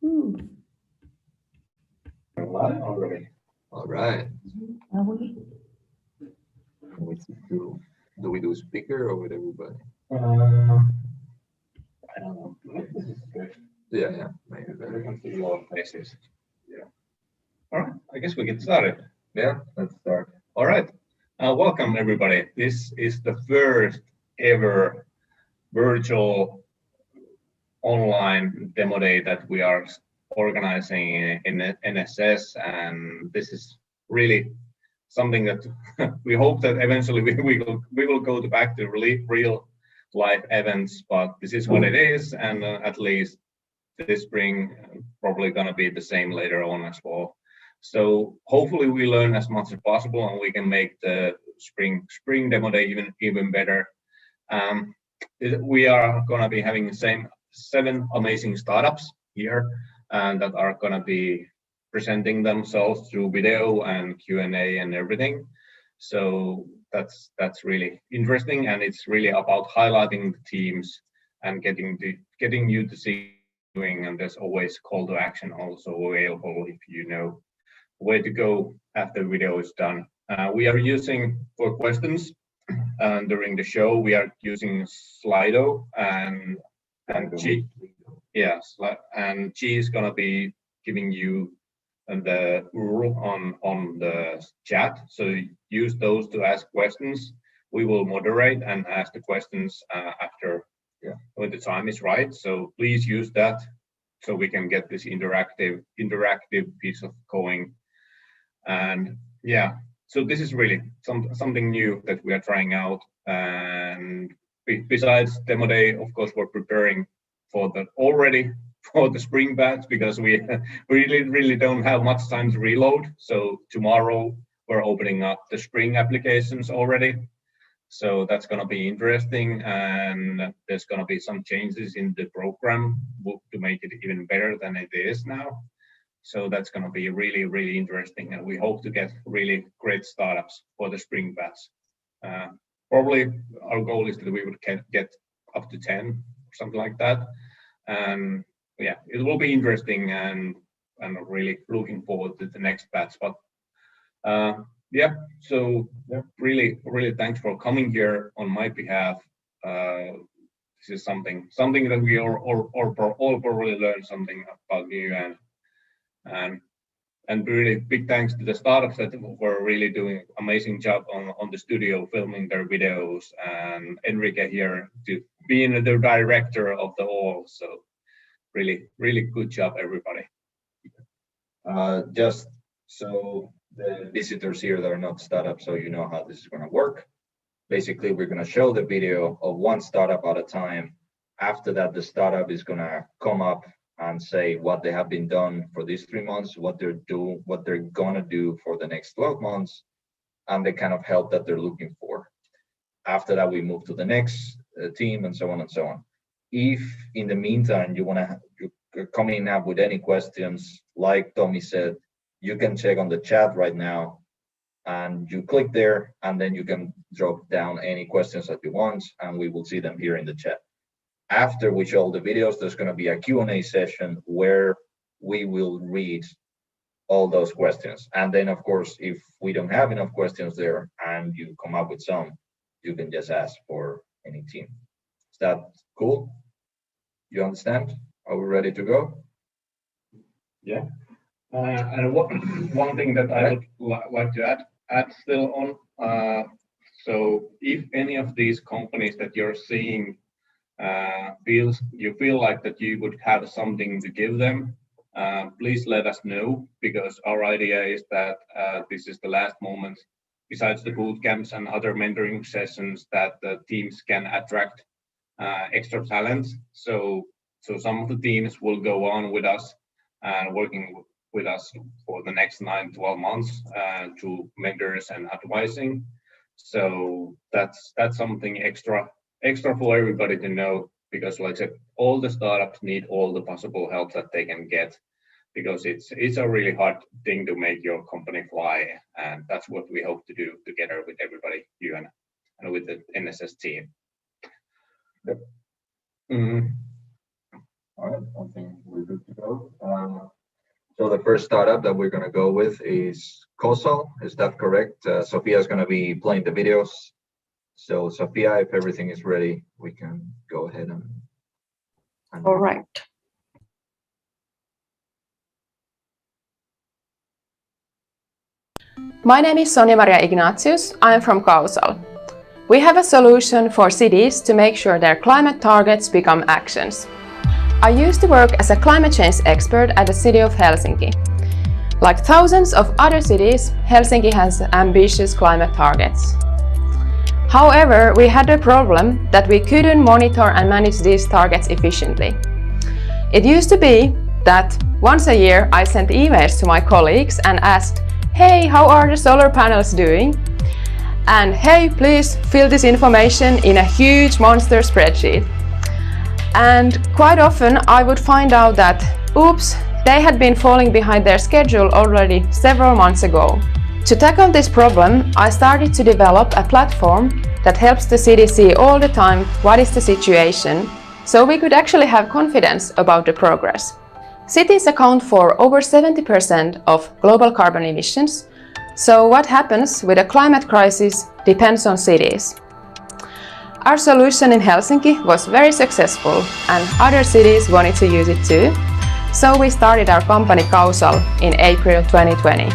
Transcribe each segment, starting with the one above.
We're live already. All right. Are we? Do we do speaker or with everybody? I don't know. This is good. Yeah, maybe We better. can see all faces. Yeah. All right. I guess we get started. Yeah, let's start. All right. Welcome everybody. This is the first ever virtual online demo day that we are organizing in NSS, and this is really something that we hope that eventually we will go back to real life events, but this is what it is, and at least this spring probably gonna be the same later on as well. So hopefully we learn as much as possible and we can make the spring demo day even better. We are gonna be having the same 7 amazing startups here, and that are gonna be presenting themselves through video and Q&A and everything. So that's really interesting, and it's really about highlighting the teams and getting you to see doing. And there's always call to action also available if you know where to go after the video is done. We are using for questions during the show. We are using Slido and G. Yes, and G is gonna be giving you the rule on the chat. So use those to ask questions. We will moderate and ask the questions after when the time is right. So please use that so we can get this interactive piece of going. And yeah, so this is really something new that we are trying out. And besides demo day, of course, we're preparing for the spring batch, because we really don't have much time to reload. So tomorrow we're opening up the spring applications already. So that's going to be interesting, and there's going to be some changes in the program to make it even better than it is now. So that's going to be really interesting, and we hope to get really great startups for the spring batch. Probably our goal is that we would get up to 10 or something like that. And yeah, it will be interesting, and I'm really looking forward to the next batch. But yeah, so really thanks for coming here on my behalf. This is something that we all probably learn something about you, and really big thanks to the startups that were really doing amazing job on the studio filming their videos, and Enrique here to being the director of the all. So really good job, everybody. Just so the visitors here that are not startups, so you know how this is going to work. Basically, we're going to show the video of one startup at a time. After that, the startup is going to come up and say what they have been done for these 3 months, what they're going to do for the next 12 months, and the kind of help that they're looking for. After that, we move to the next team, and so on and so on. If in the meantime you want to come in up with any questions, like Tommy said, you can check on the chat right now, and you click there, and then you can drop down any questions that you want, and we will see them here in the chat. After we show the videos, there's going to be a Q&A session where we will read all those questions. And then, of course, if we don't have enough questions there and you come up with some, you can just ask for any team. Is that cool? You understand? Are we ready to go? Yeah. And one thing that I would like to add still on. So if any of these companies that you're seeing you feel like that you would have something to give them, please let us know, because our idea is that this is the last moment, besides the boot camps and other mentoring sessions, that the teams can attract extra talent. So some of the teams will go on with us and working with us for the next 9-12 months to mentors and advising. So that's something extra for everybody to know, because like I said, all the startups need all the possible help that they can get, because it's a really hard thing to make your company fly, and that's what we hope to do together with everybody, you and with the NSS team. Yep. All right, I think we're good to go. So the first startup that we're going to go with is Kausal. Is that correct? Sophia is going to be playing the videos. So Sophia, if everything is ready, we can go ahead and All right. My name is Sonia Maria Ignatius. I am from Kausal. We have a solution for cities to make sure their climate targets become actions. I used to work as a climate change expert at the city of Helsinki. Like thousands of other cities, Helsinki has ambitious climate targets. However, we had a problem that we couldn't monitor and manage these targets efficiently. It used to be that once a year I sent emails to my colleagues and asked, "Hey, how are the solar panels doing?" And "Hey, please fill this information in a huge monster spreadsheet." And quite often I would find out that, oops, they had been falling behind their schedule already several months ago. To tackle this problem, I started to develop a platform that helps the city see all the time what is the situation, so we could actually have confidence about the progress. Cities account for over 70% of global carbon emissions, so what happens with a climate crisis depends on cities. Our solution in Helsinki was very successful and other cities wanted to use it too, so we started our company Kausal in April 2020.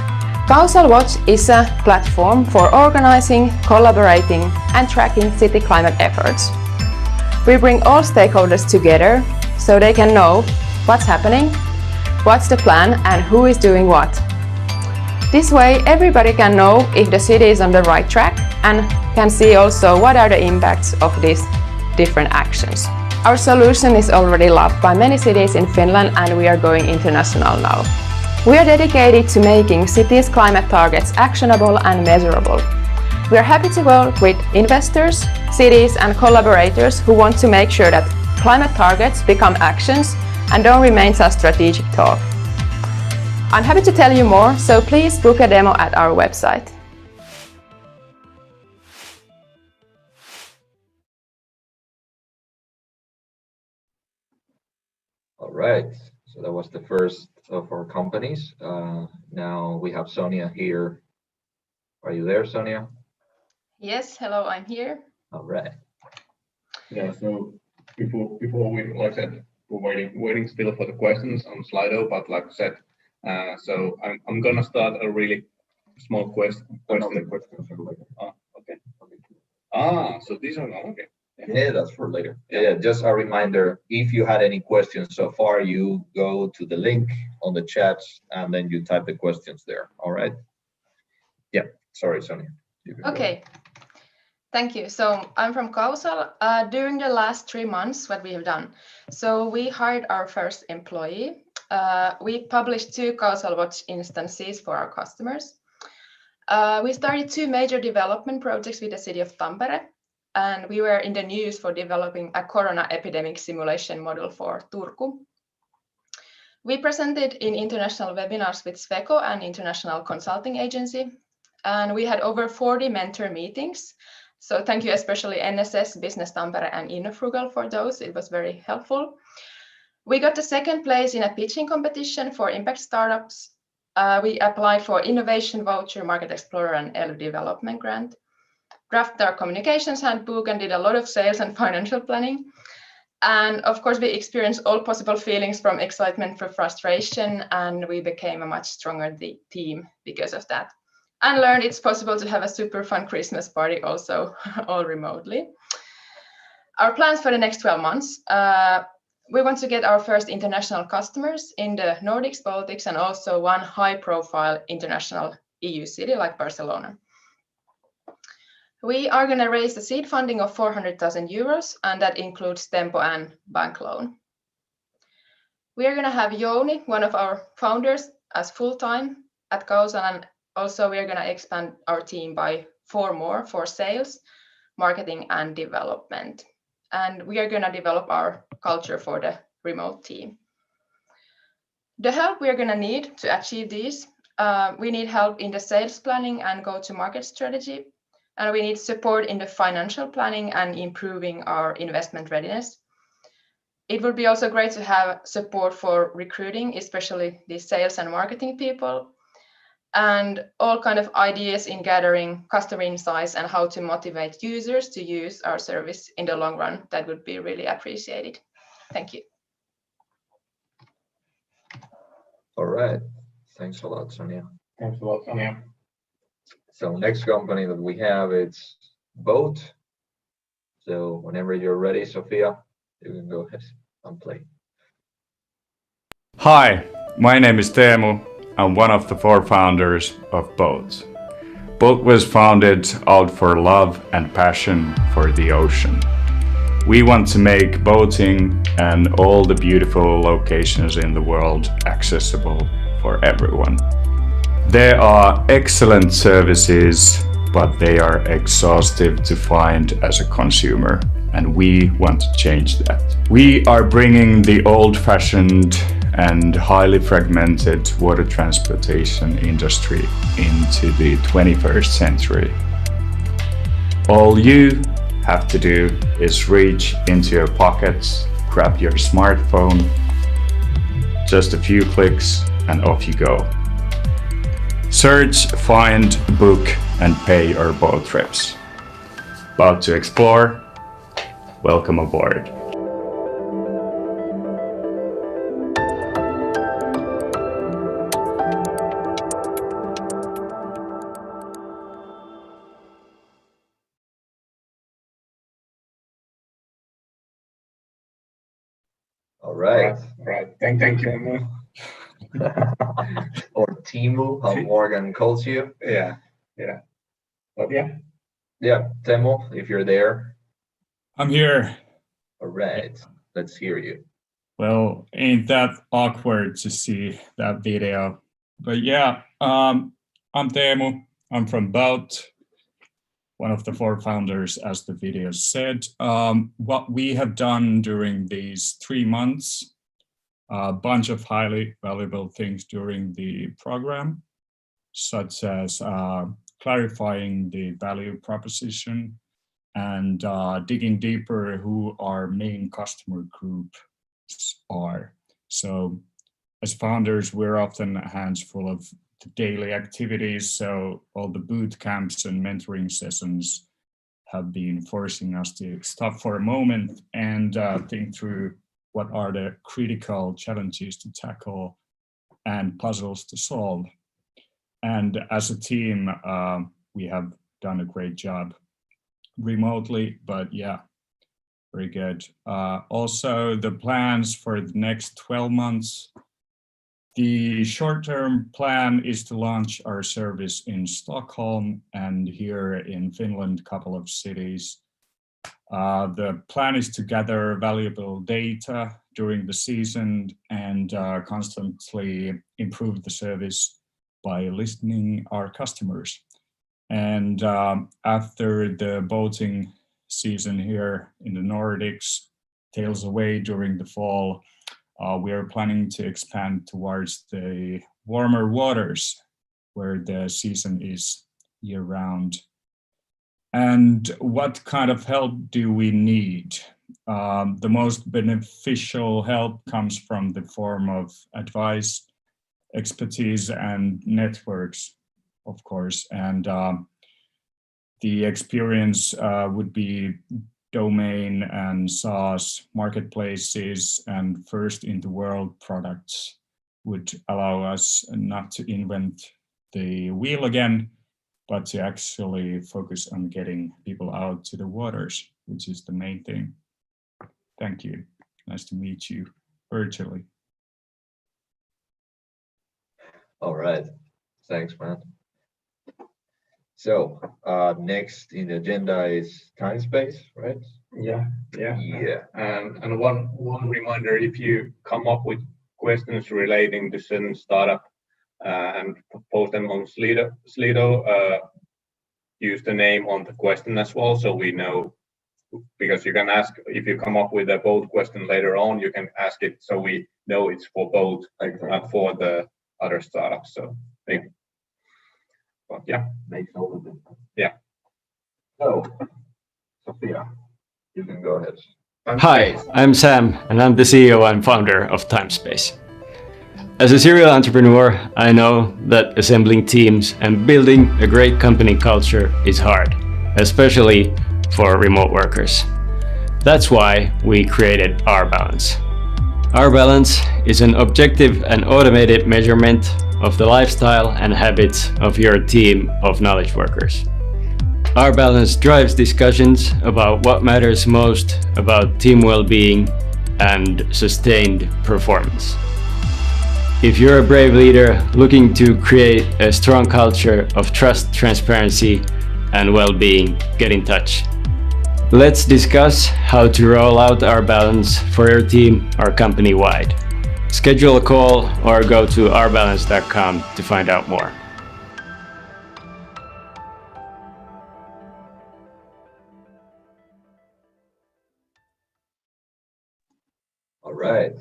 Kausal Watch is a platform for organizing, collaborating and tracking city climate efforts. We bring all stakeholders together so they can know what's happening, what's the plan and who is doing what. This way everybody can know if the city is on the right track and can see also what are the impacts of these different actions. Our solution is already loved by many cities in Finland and we are going international now. We are dedicated to making cities' climate targets actionable and measurable. We are happy to work with investors, cities and collaborators who want to make sure that climate targets become actions and don't remain just strategic talk. I'm happy to tell you more, so please book a demo at our website. All right, so that was the first of our companies. Now we have Sonia here. Are you there, Sonia? Yes, hello, I'm here. All right. Yeah, so before we, like I said, we're waiting still for the questions on Slido, but like I said, so I'm gonna start a really small question. Another question for later. Oh, okay. So these are okay. Yeah, that's for later. Yeah, just a reminder, if you had any questions so far, you go to the link on the chat and then you type the questions there. All right. Yeah, sorry, Sonia. Okay. Thank you. So I'm from Kausal. During the last 3 months, what we have done. So we hired our first employee. We published 2 Kausal Watch instances for our customers. We started 2 major development projects with the city of Tampere, and we were in the news for developing a corona epidemic simulation model for Turku. We presented in international webinars with Sweco, an international consulting agency, and we had over 40 mentor meetings. So thank you especially NSS, Business Tampere and Innofrugal for those. It was very helpful. We got the 2nd place in a pitching competition for impact startups. We applied for Innovation Voucher, Market Explorer and ELV Development Grant. Drafted our communications handbook and did a lot of sales and financial planning. And of course, we experienced all possible feelings from excitement to frustration, and we became a much stronger team because of that. And learned it's possible to have a super fun Christmas party also, all remotely. Our plans for the next 12 months. We want to get our first international customers in the Nordics, Baltics, and also 1 high-profile international EU city like Barcelona. We are going to raise the seed funding of 400,000 euros, and that includes Tempo and bank loan. We are going to have Jouni, one of our founders, as full-time at Kausal, and also we are going to expand our team by 4 more for sales, marketing, and development. And we are going to develop our culture for the remote team. The help we are going to need to achieve these, we need help in the sales planning and go-to-market strategy. And we need support in the financial planning and improving our investment readiness. It would be also great to have support for recruiting, especially the sales and marketing people, and all kind of ideas in gathering customer insights and how to motivate users to use our service in the long run. That would be really appreciated. Thank you. All right. Thanks a lot, Sonia. Thanks a lot, Sonia. So next company that we have, it's Bout. So whenever you're ready, Sophia, you can go ahead and play. Hi, my name is Teemu. I'm one of the 4 founders of Bout. Bout was founded out for love and passion for the ocean. We want to make boating and all the beautiful locations in the world accessible for everyone. There are excellent services, but they are exhaustive to find as a consumer, and we want to change that. We are bringing the old-fashioned and highly fragmented water transportation industry into the 21st century. All you have to do is reach into your pockets, grab your smartphone, just a few clicks, and off you go. Search, find, book, and pay your boat trips. About to explore? Welcome aboard. All right. Right. Thank you. Or Teemu, how Morgan calls you. Yeah. But Yeah, Teemu, if you're there. I'm here. All right, let's hear you. Well, ain't that awkward to see that video? But yeah, I'm Teemu. I'm from Bout, one of the 4 founders, as the video said. What we have done during these 3 months, a bunch of highly valuable things during the program, such as clarifying the value proposition and digging deeper who our main customer groups are. So as founders, we're often hands full of the daily activities. So all the boot camps and mentoring sessions have been forcing us to stop for a moment and think through what are the critical challenges to tackle and puzzles to solve. And as a team, we have done a great job remotely, but yeah, very good. Also, the plans for the next 12 months. The short-term plan is to launch our service in Stockholm and here in Finland, a couple of cities. The plan is to gather valuable data during the season and constantly improve the service by listening our customers. And after the boating season here in the Nordics tails away during the fall, we are planning to expand towards the warmer waters where the season is year-round. And what kind of help do we need? The most beneficial help comes from the form of advice, expertise, and networks, of course. And the experience would be domain and SaaS marketplaces and first in the world products would allow us not to invent the wheel again, but to actually focus on getting people out to the waters, which is the main thing. Thank you. Nice to meet you virtually. All right, thanks, man. So next in the agenda is Timespace, right? Yeah. And one reminder: if you come up with questions relating to certain startup and post them on Slido, use the name on the question as well, so we know. Because you can ask, if you come up with a boat question later on, you can ask it so we know it's for boat, not for the other startups. So, but yeah, Makes all the difference. Yeah. So, Sophia, you can go ahead. Hi, I'm Sam, and I'm the CEO and founder of Timespace. As a serial entrepreneur, I know that assembling teams and building a great company culture is hard, especially for remote workers. That's why we created R-Balance. R-Balance is an objective and automated measurement of the lifestyle and habits of your team of knowledge workers. R-Balance drives discussions about what matters most about team well-being and sustained performance. If you're a brave leader looking to create a strong culture of trust, transparency, and well-being, get in touch. Let's discuss how to roll out R-Balance for your team or company-wide. Schedule a call or go to rbalance.com to find out more. All right,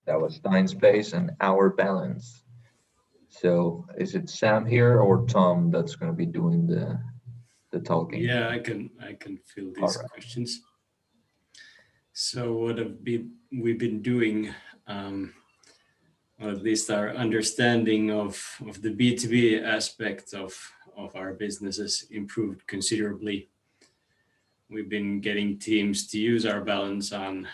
that was Timespace and Our Balance. So is it Sam here or Tom that's going to be doing the talking? Yeah, I can fill these questions. So what have we've been doing, or at least our understanding of the B2B aspect of our business has improved considerably. We've been getting teams to use our balance on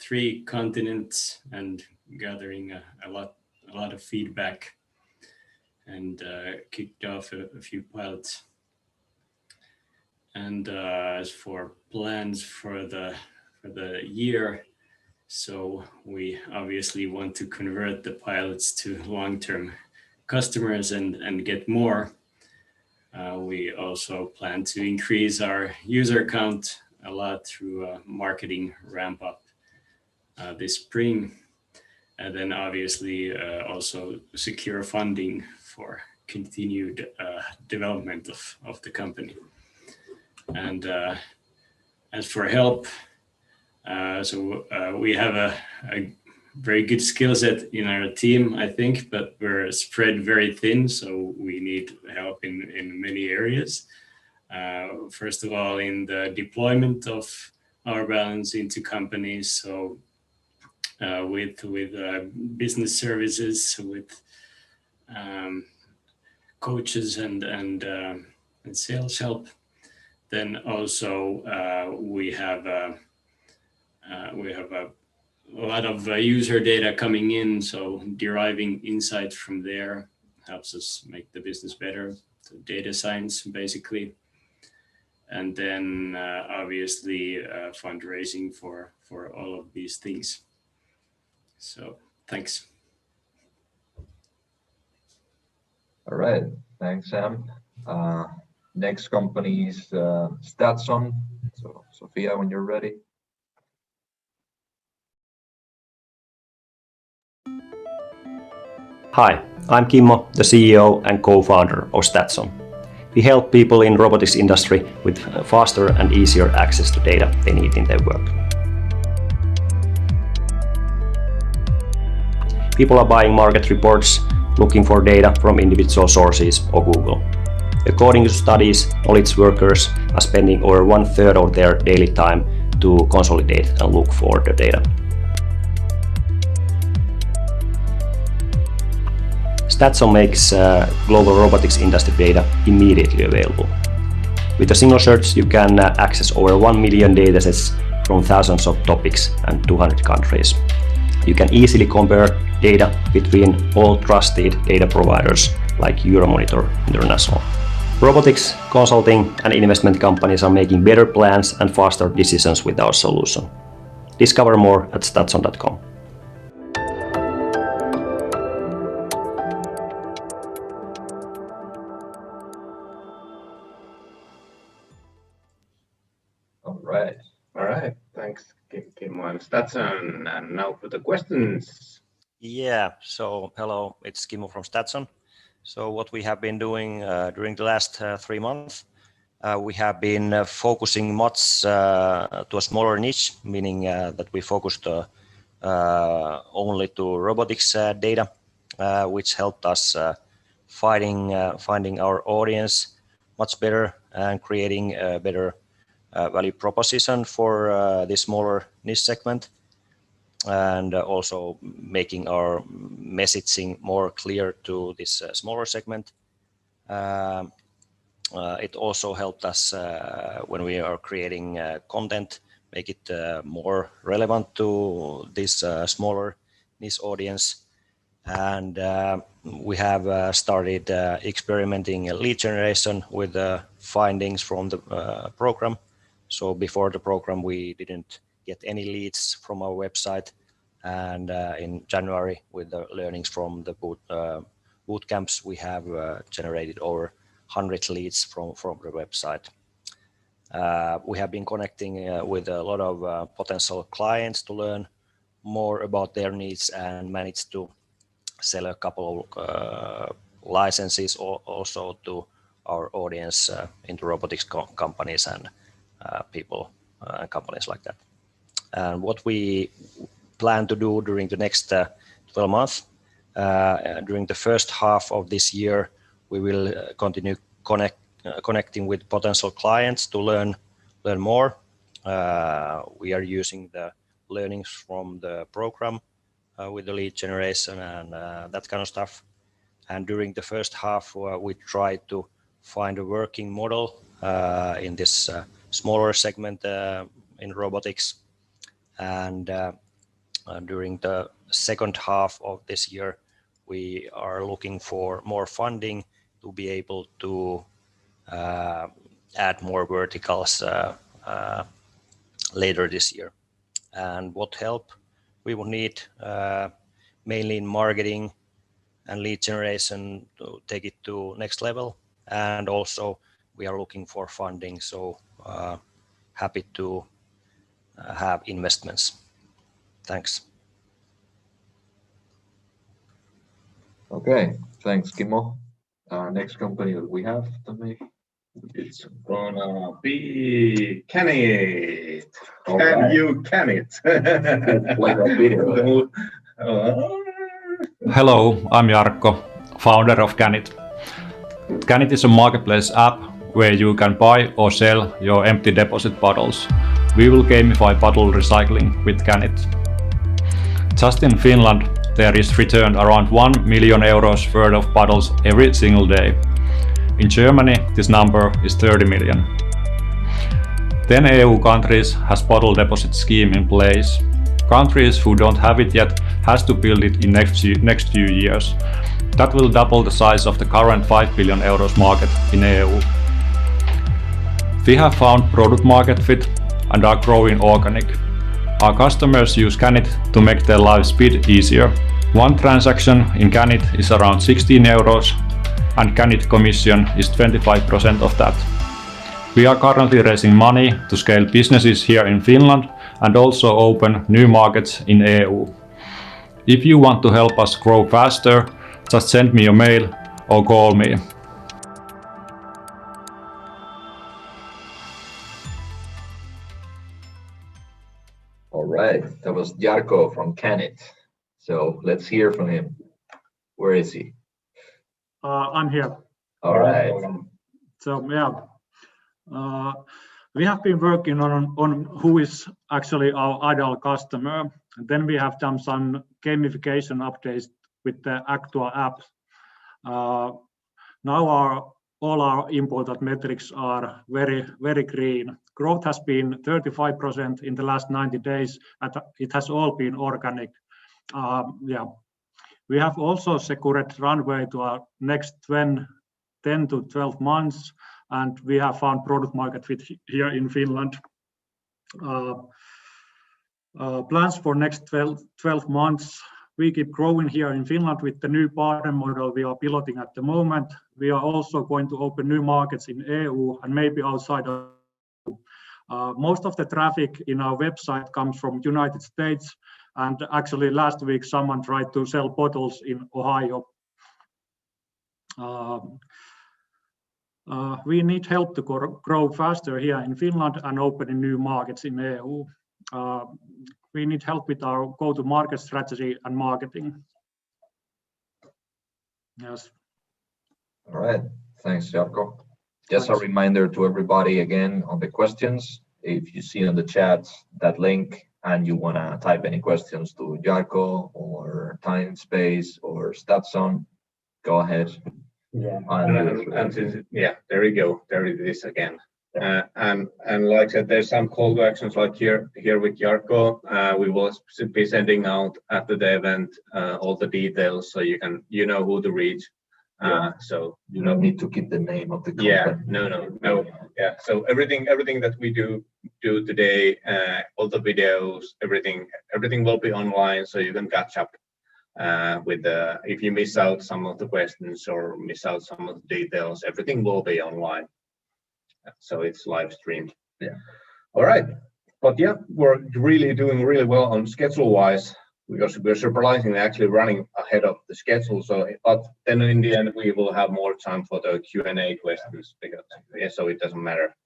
3 continents and gathering a lot of feedback, and kicked off a few pilots. And as for plans for the year, so we obviously want to convert the pilots to long-term customers and get more. We also plan to increase our user count a lot through a marketing ramp up this spring, and then obviously also secure funding for continued development of the company. And as for help, we have a very good skill set in our team, I think, but we're spread very thin, so we need help in many areas. First of all, in the deployment of our balance into companies, so with business services, with coaches and sales help. Then also we have a lot of user data coming in, so deriving insights from there helps us make the business better. So data science, basically. And then obviously fundraising for all of these things. So thanks. All right, thanks, Sam. Next company is Statzon. So Sophia, when you're ready. Hi, I'm Kimmo, the CEO and co-founder of Statzon. We help people in robotics industry with faster and easier access to data they need in their work. People are buying market reports, looking for data from individual sources or Google. According to studies, knowledge workers are spending over 1/3 of their daily time to consolidate and look for the data. Statzon makes global robotics industry data immediately available. With a single search, you can access over 1 million datasets from thousands of topics and 200 countries. You can easily compare data between all trusted data providers like Euromonitor International. Robotics, consulting, and investment companies are making better plans and faster decisions with our solution. Discover more at Statzon.com. All right. Thanks, Kimmo and Statzon. And now for the questions. Yeah, so hello, it's Kimmo from Statzon. So what we have been doing during the last 3 months, we have been focusing much to a smaller niche, meaning that we focused only to robotics data, which helped us finding our audience much better and creating better value proposition for this smaller niche segment, and also making our messaging more clear to this smaller segment. It also helped us when we are creating content, make it more relevant to this smaller niche audience. And we have started experimenting lead generation with the findings from the program. So before the program, we didn't get any leads from our website. And in January, with the learnings from the boot camps, we have generated over 100 leads from the website. We have been connecting with a lot of potential clients to learn more about their needs and managed to sell a couple of licenses also to our audience into robotics companies and people and companies like that. And what we plan to do during the next 12 months, during the first half of this year, we will continue connecting with potential clients to learn more. We are using the learnings from the program with the lead generation and that kind of stuff. And during the first half, we try to find a working model in this smaller segment in robotics. And during the second half of this year, we are looking for more funding to be able to add more verticals later this year. And what help we will need mainly in marketing and lead generation to take it to next level. And also we are looking for funding, so happy to have investments. Thanks. Okay, thanks, Kimmo. Next company that we have, it's gonna be Canit. All Can right. you Canit? Play that video. Hello, I'm Jarkko, founder of Canit. Canit is a marketplace app where you can buy or sell your empty deposit bottles. We will gamify bottle recycling with Canit. Just in Finland, there is returned around 1 million euros worth of bottles every single day. In Germany, this number is 30 million. 10 EU countries has bottle deposit scheme in place. Countries who don't have it yet has to build it in next few years. That will double the size of the current 5 billion euros market in EU. We have found product market fit and are growing organic. Our customers use Canit to make their lives a bit easier. One transaction in Canit is around 16 euros and Canit commission is 25% of that. We are currently raising money to scale businesses here in Finland and also open new markets in EU. If you want to help us grow faster, just send me a mail or call me. All right, that was Jarkko from Canit. So let's hear from him. Where is he? I'm here. All right. So yeah, we have been working on who is actually our ideal customer. And then we have done some gamification updates with the actual app. Now all our imported metrics are very green. Growth has been 35% in the last 90 days, and it has all been organic. Yeah, we have also secured runway to our next 10 to 12 months, and we have found product market fit here in Finland. Plans for next 12 months. We keep growing here in Finland with the new partner model we are piloting at the moment. We are also going to open new markets in EU and maybe outside of EU. Most of the traffic in our website comes from United States, and actually last week someone tried to sell bottles in Ohio. We need help to grow faster here in Finland and opening new markets in EU. We need help with our go-to-market strategy and marketing. Yes. All right. Thanks, Jarkko. Just a reminder to everybody again on the questions. If you see on the chat that link and you want to type any questions to Jarkko or Timespace or Statzon, go ahead. Yeah. Yeah, there we go. There it is again. And like I said, there's some call to actions like here with Jarkko. We will be sending out after the event all the details so you know who to reach. So you don't need to keep the name of the company. Yeah, no. Yeah, so everything that we do today, all the videos, everything will be online, so you can catch up with if you miss out some of the questions or miss out some of the details, everything will be online. So it's live streamed. Yeah. All right. But yeah, we're really doing really well on schedule wise, because we're surprisingly actually running ahead of the schedule. So, but then in the end, we will have more time for the Q&A questions, because so it doesn't matter.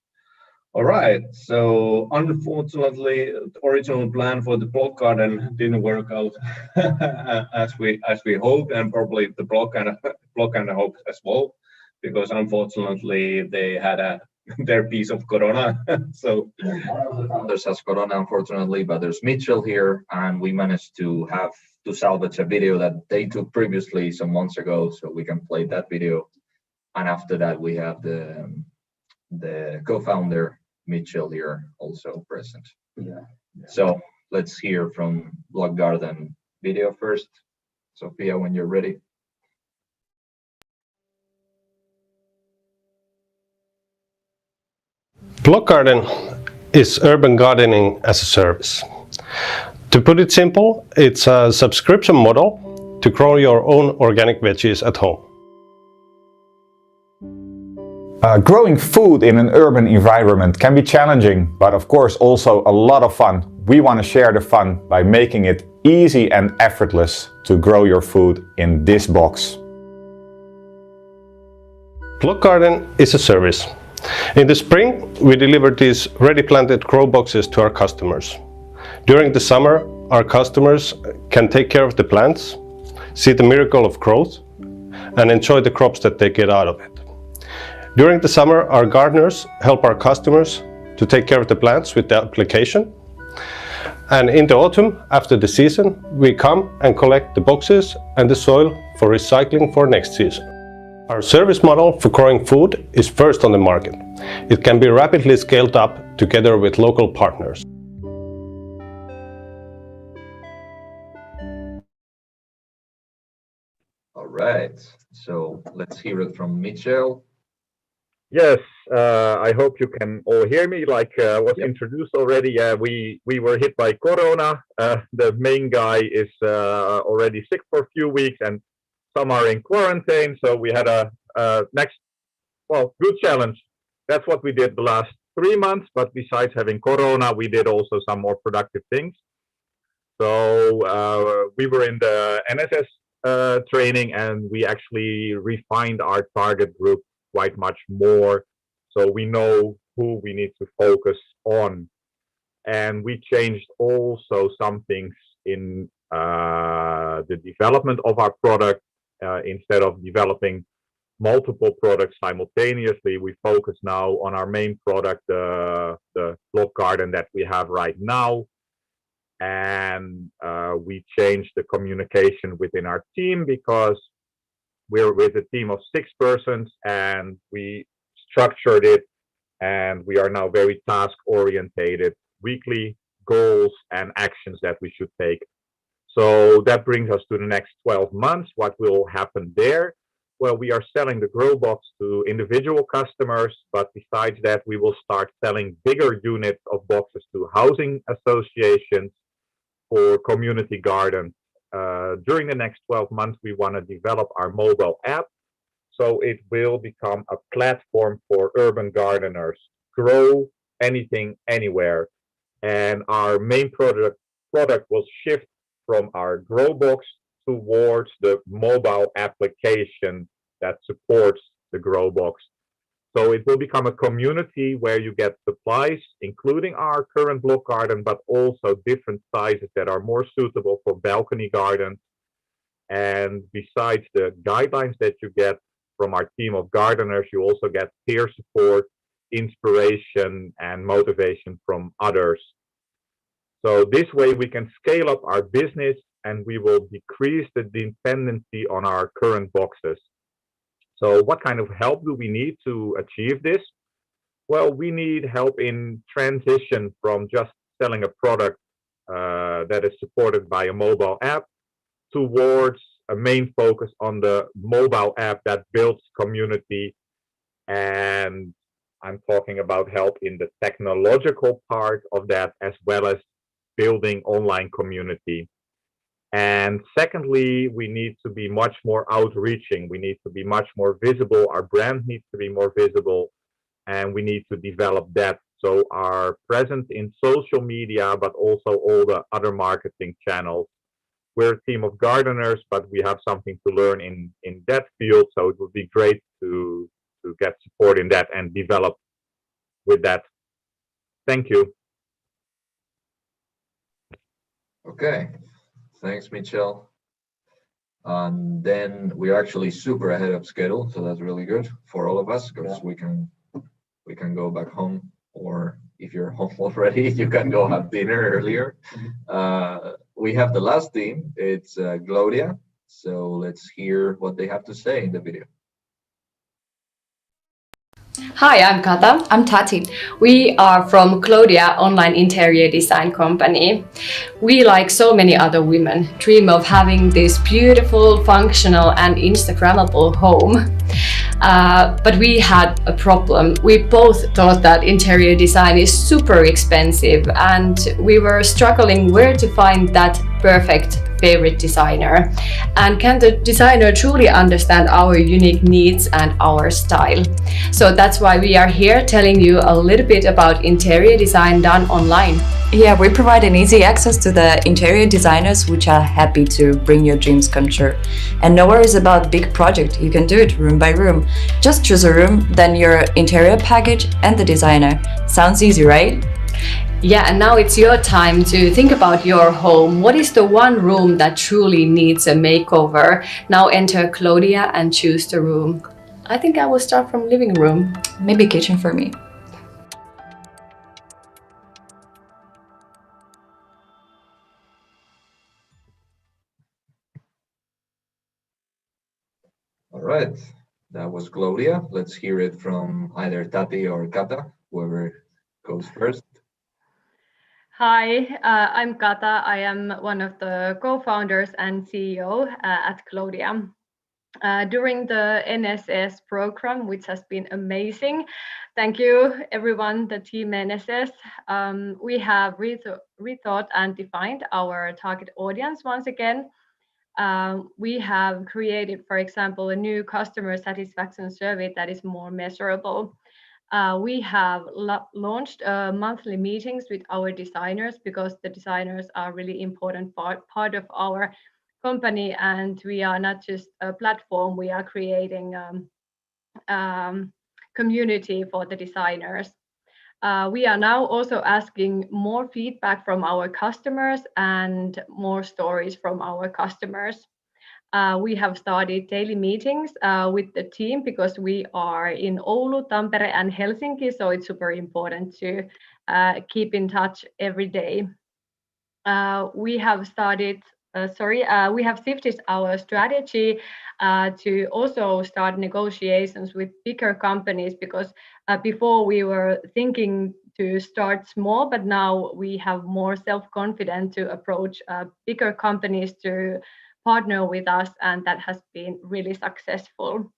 All right. So unfortunately, the original plan for the Blokgården didn't work out as we hoped, and probably the Blokgården hoped as well, because unfortunately they had their piece of corona. So there's has corona, unfortunately, but there's Mitchell here, and we managed to salvage a video that they took previously some months ago, so we can play that video. And after that, we have the co-founder Mitchell here also present. Yeah. So let's hear from Blokgården video first. Sophia, when you're ready. Blokgården is urban gardening as a service. To put it simple, it's a subscription model to grow your own organic veggies at home. Growing food in an urban environment can be challenging, but of course also a lot of fun. We want to share the fun by making it easy and effortless to grow your food in this box. Blokgården is a service. In the spring, we deliver these ready-planted grow boxes to our customers. During the summer, our customers can take care of the plants, see the miracle of growth, and enjoy the crops that they get out of it. During the summer, our gardeners help our customers to take care of the plants with the application. And in the autumn, after the season, we come and collect the boxes and the soil for recycling for next season. Our service model for growing food is first on the market. It can be rapidly scaled up together with local partners. All right, so let's hear it from Mitchell. Yes, I hope you can all hear me. Like was introduced already, yeah, we were hit by Corona. The main guy is already sick for a few weeks, and some are in quarantine. So we had a good challenge. That's what we did the last 3 months. But besides having Corona, we did also some more productive things. So we were in the NSS training, and we actually refined our target group quite much more, so we know who we need to focus on. And we changed also some things in the development of our product. Instead of developing multiple products simultaneously, we focus now on our main product, the Blokgården that we have right now. And we changed the communication within our team, because we're with a team of 6 persons, and we structured it, and we are now very task orientated, weekly goals and actions that we should take. So that brings us to the next 12 months. What will happen there? Well, we are selling the grow box to individual customers, but besides that, we will start selling bigger units of boxes to housing associations for community gardens. During the next 12 months, we want to develop our mobile app, so it will become a platform for urban gardeners. Grow anything, anywhere. And our main product will shift from our grow box towards the mobile application that supports the grow box. So it will become a community where you get supplies, including our current Blokgården, but also different sizes that are more suitable for balcony gardens. And besides the guidelines that you get, from our team of gardeners, you also get peer support, inspiration, and motivation from others. So this way we can scale up our business and we will decrease the dependency on our current boxes. So what kind of help do we need to achieve this? Well, we need help in transition from just selling a product that is supported by a mobile app towards a main focus on the mobile app that builds community. And I'm talking about help in the technological part of that, as well as building online community. And secondly, we need to be much more outreaching. We need to be much more visible. Our brand needs to be more visible, and we need to develop that. So our presence in social media, but also all the other marketing channels. We're a team of gardeners, but we have something to learn in that field. So it would be great to get support in that and develop with that. Thank you. Okay, thanks, Michel. And then we're actually super ahead of schedule, so that's really good for all of us because we can go back home, or if you're home already, you can go have dinner earlier. We have the last team, it's Glowdia. So let's hear what they have to say in the video. Hi, I'm Kata. I'm Tati. We are from Glowdia online interior design company. We, like so many other women, dream of having this beautiful, functional and Instagrammable home. But we had a problem. We both thought that interior design is super expensive and we were struggling where to find that perfect favorite designer. And can the designer truly understand our unique needs and our style? So that's why we are here telling you a little bit about interior design done online. Yeah, we provide an easy access to the interior designers which are happy to bring your dreams come true. And no worries about big project, you can do it room by room. Just choose a room, then your interior package and the designer. Sounds easy, right? Yeah, and now it's your time to think about your home. What is the one room that truly needs a makeover? Now enter Glowdia and choose the room. I think I will start from living room. Maybe kitchen for me. All right, that was Glowdia. Let's hear it from either Tati or Kata, whoever goes first. Hi, I'm Kata. I am one of the co-founders and CEO at Glowdia. During the NSS program, which has been amazing, thank you everyone, the team NSS, we have rethought and defined our target audience once again. We have created, for example, a new customer satisfaction survey that is more measurable. We have launched monthly meetings with our designers because the designers are really important part of our company, and we are not just a platform, we are creating community for the designers. We are now also asking more feedback from our customers and more stories from our customers. We have started daily meetings with the team because we are in Oulu, Tampere and Helsinki, so it's super important to keep in touch every day. We have shifted our strategy to also start negotiations with bigger companies because before we were thinking to start small, but now we have more self-confidence to approach bigger companies to partner with us, and that has been really successful.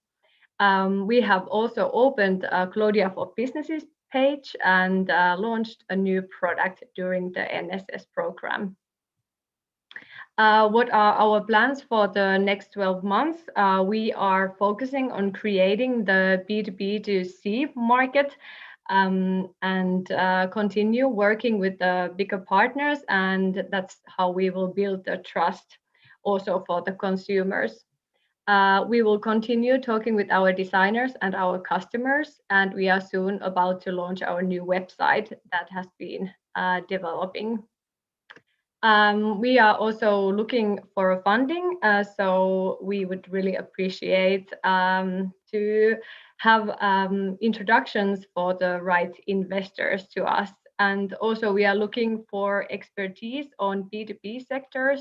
We have also opened a Glowdia for Businesses page and launched a new product during the NSS program. What are our plans for the next 12 months? We are focusing on creating the B2B2C market and continue working with the bigger partners, and that's how we will build the trust also for the consumers. We will continue talking with our designers and our customers, and we are soon about to launch our new website that has been developing. We are also looking for funding, so we would really appreciate to have introductions for the right investors to us. And also we are looking for expertise on B2B sector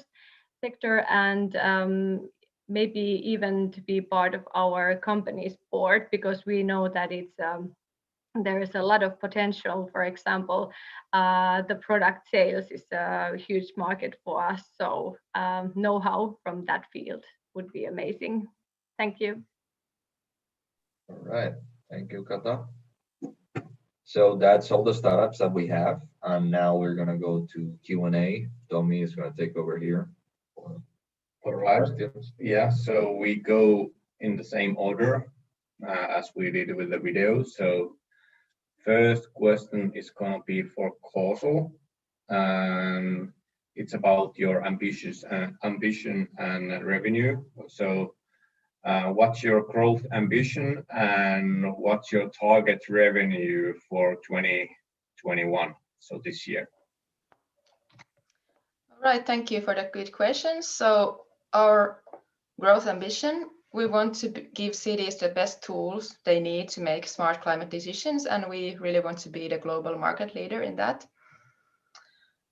and maybe even to be part of our company's board, because we know that it's there is a lot of potential. For example, the product sales is a huge market for us, so know-how from that field would be amazing. Thank you. All right, thank you, Kata. So that's all the startups that we have, and now we're gonna go to Q&A. Tommy is gonna take over here. All right, yeah, so we go in the same order as we did with the video. So first question is gonna be for Kausal, and it's about your ambition and revenue. So what's your growth ambition and what's your target revenue for 2021, so this year? All right, thank you for the good questions. So our growth ambition, we want to give cities the best tools they need to make smart climate decisions, and we really want to be the global market leader in that.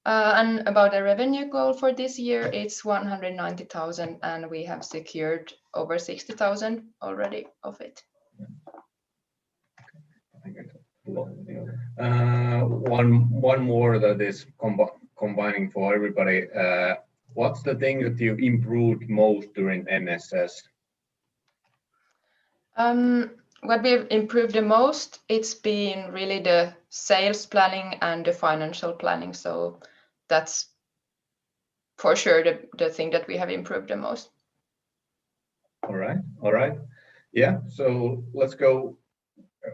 And about the revenue goal for this year, it's 190,000, and we have secured over 60,000 already of it. One more that is combining for everybody. What's the thing that you improved most during NSS? What we've improved the most, it's been really the sales planning and the financial planning. So that's for sure the thing that we have improved the most. All right. Yeah, so let's go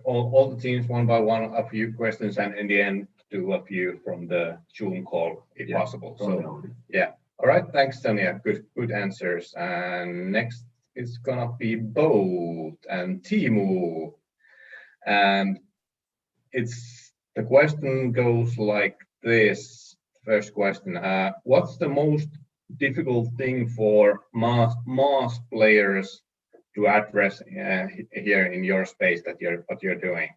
all the teams one by one, a few questions, and in the end, do a few from the Zoom call if possible. So yeah, all right, thanks, Tanya. Good answers. And next is gonna be Bout and Teemu. And the question goes like this. First question, what's the most difficult thing for mass players to address here in your space that you're doing?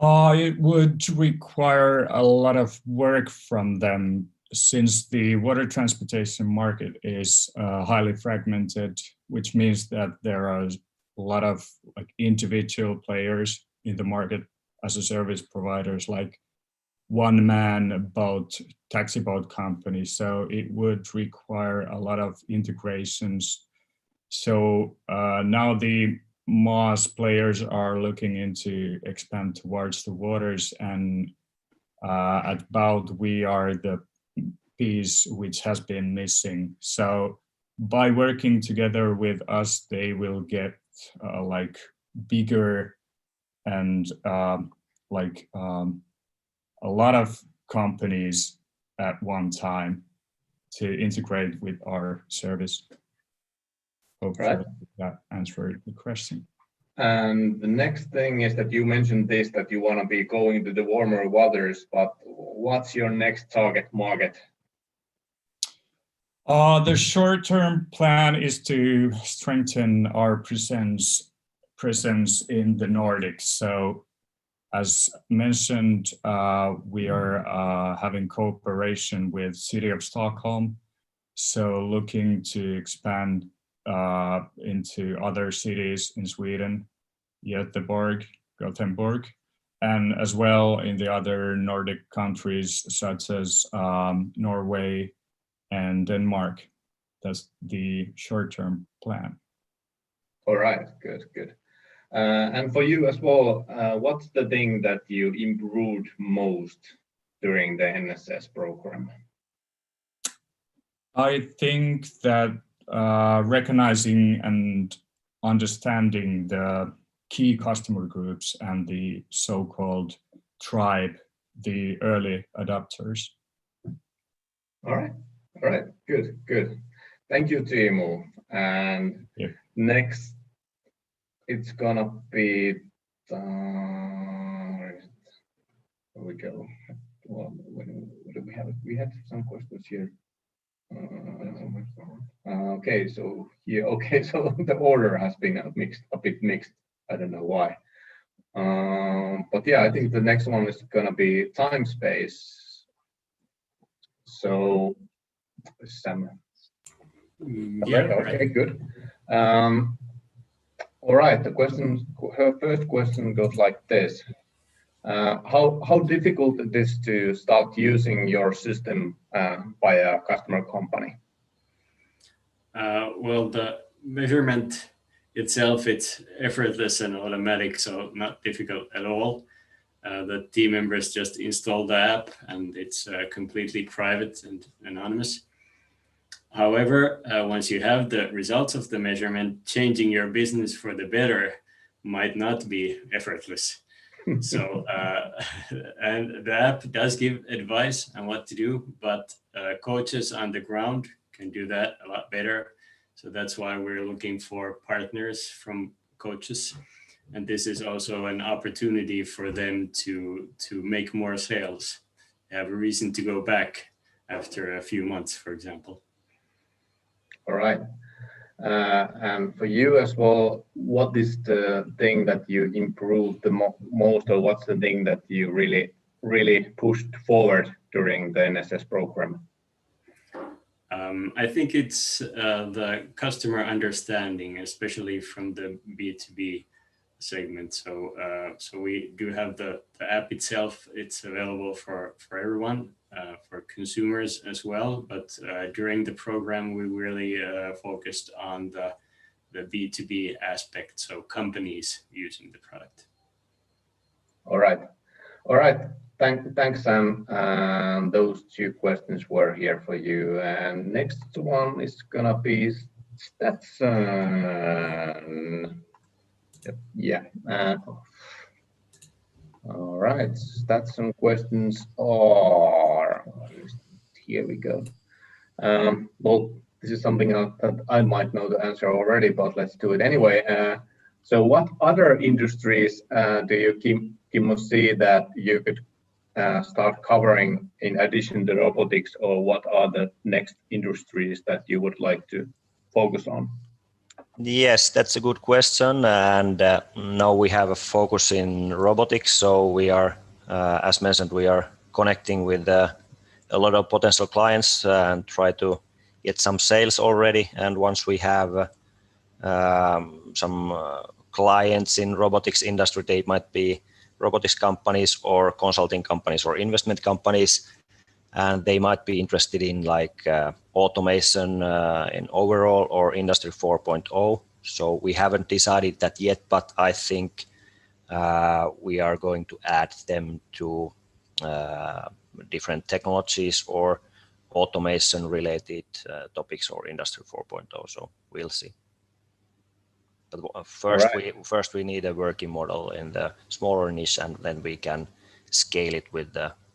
It would require a lot of work from them, since the water transportation market is highly fragmented, which means that there are a lot of individual players in the market as a service providers, like one-man boat, taxi boat company. So it would require a lot of integrations. So now the mass players are looking into expand towards the waters, and at Bout we are the piece which has been missing. So by working together with us, they will get bigger and a lot of companies at one time to integrate with our service. Hopefully that answered the question. And the next thing is that you mentioned that you want to be going to the warmer waters, but what's your next target market? The short-term plan is to strengthen our presence in the Nordics. So as mentioned, we are having cooperation with City of Stockholm. So looking to expand into other cities in Sweden, Gothenburg, and as well in the other Nordic countries such as Norway and Denmark. That's the short-term plan. All right, good. And for you as well, what's the thing that you improved most during the NSS program? I think that recognizing and understanding the key customer groups and the so-called tribe, the early adopters. All right, good. Thank you, Teemu. And next, it's gonna be, where we go? Well, what do we have? We had some questions here. Okay, so here, okay, so the order has been a bit mixed. I don't know why. But yeah, I think the next one is gonna be Timespace. So, Sam. Yeah, okay, right. good. All right, her first question goes like this. How difficult it is to start using your system by a customer company? Well, the measurement itself, it's effortless and automatic, so not difficult at all. The team members just install the app and it's completely private and anonymous. However, once you have the results of the measurement, changing your business for the better might not be effortless. So, and the app does give advice on what to do, but coaches on the ground can do that a lot better. So that's why we're looking for partners from coaches. And this is also an opportunity for them to make more sales, have a reason to go back after a few months, for example. All right. And for you as well, what is the thing that you improved the most, or what's the thing that you really pushed forward during the NSS program? I think it's the customer understanding, especially from the B2B segment. So we do have the app itself. It's available for everyone, for consumers as well. But during the program, we really focused on the B2B aspect, so companies using the product. All right. Thanks, Sam. Those two questions were here for you. And next one is gonna be Statzon. Yeah. All right. Statzon questions are. Here we go. Well, this is something that I might know the answer already, but let's do it anyway. So, what other industries do you, Kimmo, see that you could start covering in addition to robotics, or what are the next industries that you would like to focus on? Yes, that's a good question. And now we have a focus in robotics. So we are, as mentioned, we are connecting with a lot of potential clients and try to get some sales already. And once we have some clients in robotics industry, they might be robotics companies or consulting companies or investment companies, and they might be interested in like automation in overall or industry 4.0. So we haven't decided that yet, but I think we are going to add them to different technologies or automation related topics or industry 4.0. So we'll see. But first we need a working model in the smaller niche, and then we can scale it with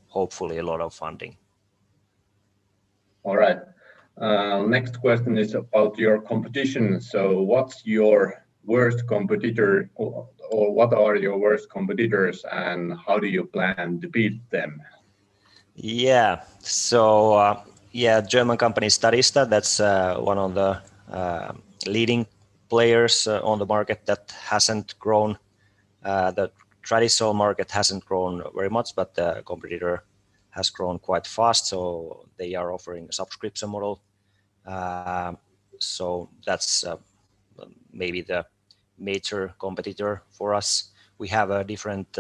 hopefully a lot of funding. All right. Next question is about your competition. So what's your worst competitor, or what are your worst competitors, and how do you plan to beat them? Yeah, so German company Statista, that's one of the leading players on the market that hasn't grown. The traditional market hasn't grown very much, but the competitor has grown quite fast. So they are offering a subscription model. So that's maybe the major competitor for us. We have a different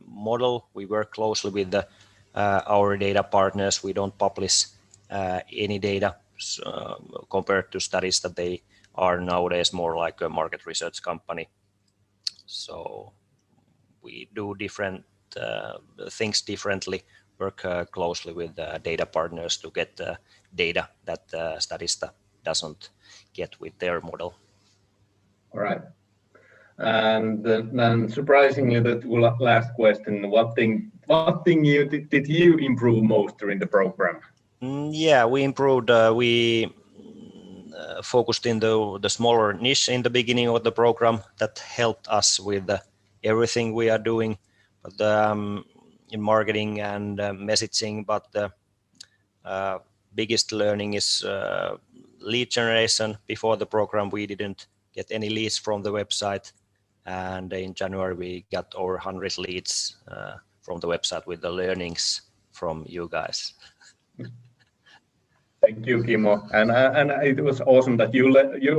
model. We work closely with our data partners. We don't publish any data compared to studies that they are nowadays more like a market research company. So we do different things differently, work closely with data partners to get data that Statista doesn't get with their model. All right. And then surprisingly, the last question, what thing did you improve most during the program? Yeah, we improved. We focused in the smaller niche in the beginning of the program. That helped us with everything we are doing. But in marketing and messaging, but the biggest learning is lead generation. Before the program, we didn't get any leads from the website, and in January we got over 100 leads from the website with the learnings from you guys. Thank you, Kimmo, and it was awesome that you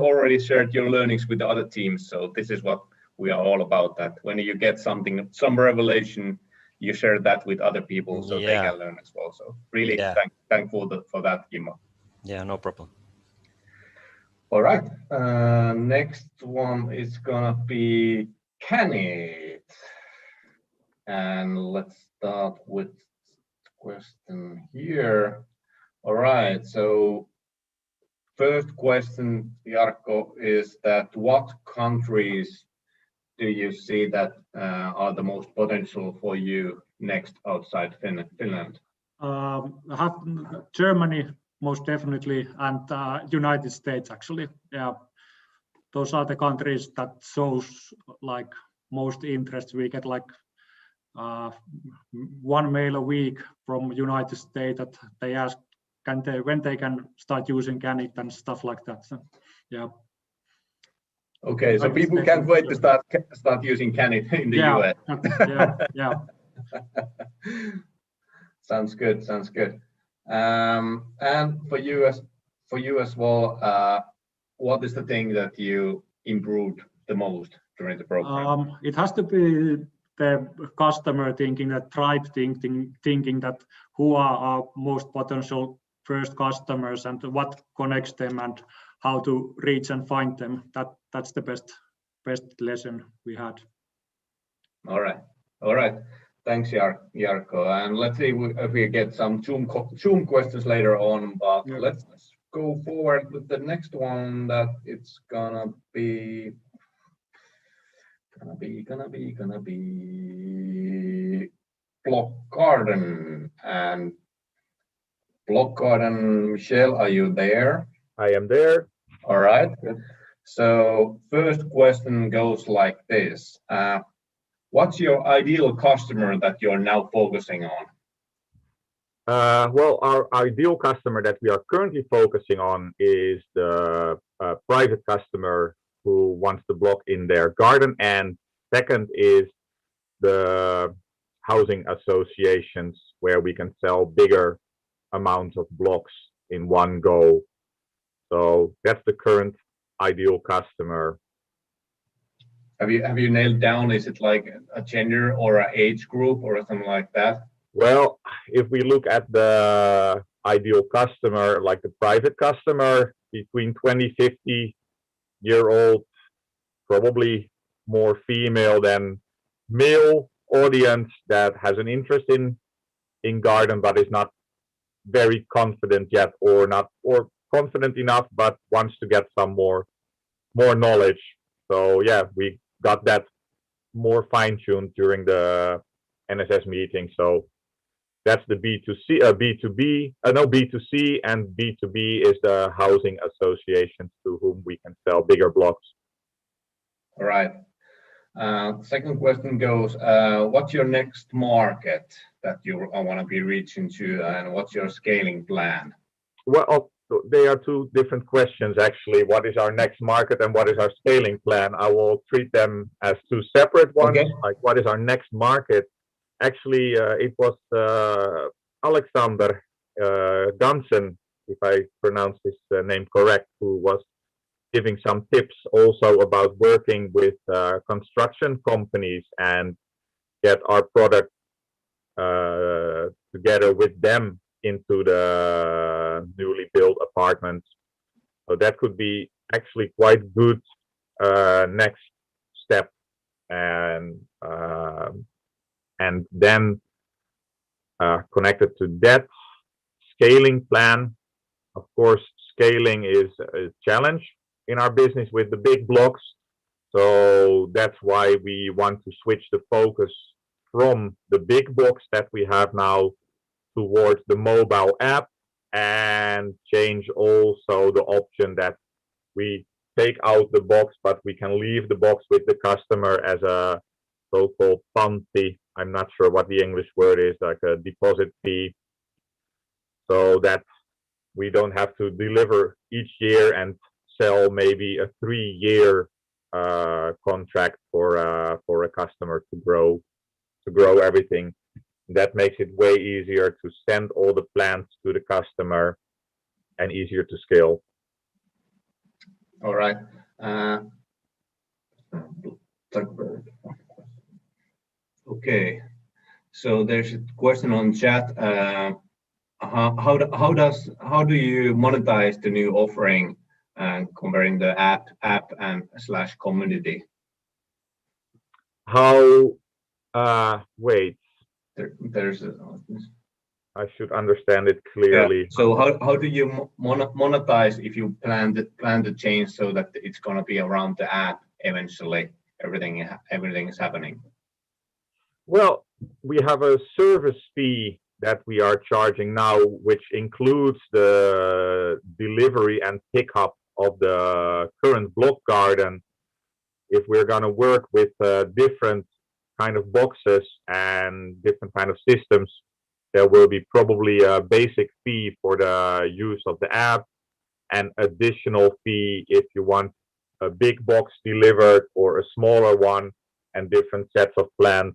already shared your learnings with the other teams. So this is what we are all about. That when you get something, some revelation, you share that with other people so they can learn as well. So really thankful for that, Kimmo. Yeah, no problem. All right, next one is gonna be Canit, and let's start with question here. All right, so first question, Jarkko, is that what countries do you see that are the most potential for you next outside Finland? Germany, most definitely, and United States, actually. Yeah, those are the countries that shows like most interest. We get like one mail a week from United States that they ask when they can start using Canit and stuff like that. So, yeah. Okay, so people can't wait to start using Canit in the US. Yeah. Sounds good. Sounds good. And for you as well, what is the thing that you improved the most during the program? It has to be the customer thinking, that tribe thinking that who are our most potential first customers and what connects them and how to reach and find them. That's the best lesson we had. All right. Thanks, Jarkko. And let's see if we get some Zoom questions later on. But let's go forward with the next one. That it's gonna be Blokgården. And Blokgården, Michelle, are you there? I am there. All right. So first question goes like this. What's your ideal customer that you're now focusing on? Well, our ideal customer that we are currently focusing on is the private customer who wants to block in their garden, and second is the housing associations where we can sell bigger amounts of blocks in one go. So that's the current ideal customer. Have you nailed down? Is it like a gender or an age group or something like that? Well, if we look at the ideal customer, like the private customer, between 20, 50-year-old, probably more female than male audience that has an interest in garden but is not very confident yet, or confident enough but wants to get some more knowledge. So yeah, we got that more fine-tuned during the NSS meeting. So that's the B2C, B2B, B2C, and B2B is the housing associations to whom we can sell bigger blocks. All right. Second question goes, what's your next market that you want to be reaching to, and what's your scaling plan? Well, they are two different questions, actually. What is our next market and what is our scaling plan? I will treat them as two separate ones. Okay. Like, what is our next market? Actually, it was Alexander Gansen, if I pronounce his name correct, who was giving some tips also about working with construction companies and get our product together with them into the newly built apartments. So that could be actually quite good next step. And then connected to that scaling plan, of course, scaling is a challenge in our business with the big blocks. So that's why we want to switch the focus from the big blocks that we have now towards the mobile app, and change also the option that we take out the box, but we can leave the box with the customer as a so-called bounty. I'm not sure what the English word is, like a deposit fee, so that we don't have to deliver each year and sell maybe a 3-year contract for a customer to grow everything. That makes it way easier to send all the plans to the customer and easier to scale. All right. Okay. So there's a question on chat. How do you monetize the new offering and comparing the app and / community? Wait. There's I should understand it clearly. Yeah. So how do you monetize if you plan the change so that it's going to be around the app eventually? Everything is happening. Well, we have a service fee that we are charging now, which includes the delivery and pickup of the current Blokgården. If we're going to work with different kind of boxes and different kind of systems, there will be probably a basic fee for the use of the app, and additional fee if you want a big box delivered or a smaller one, and different sets of plans.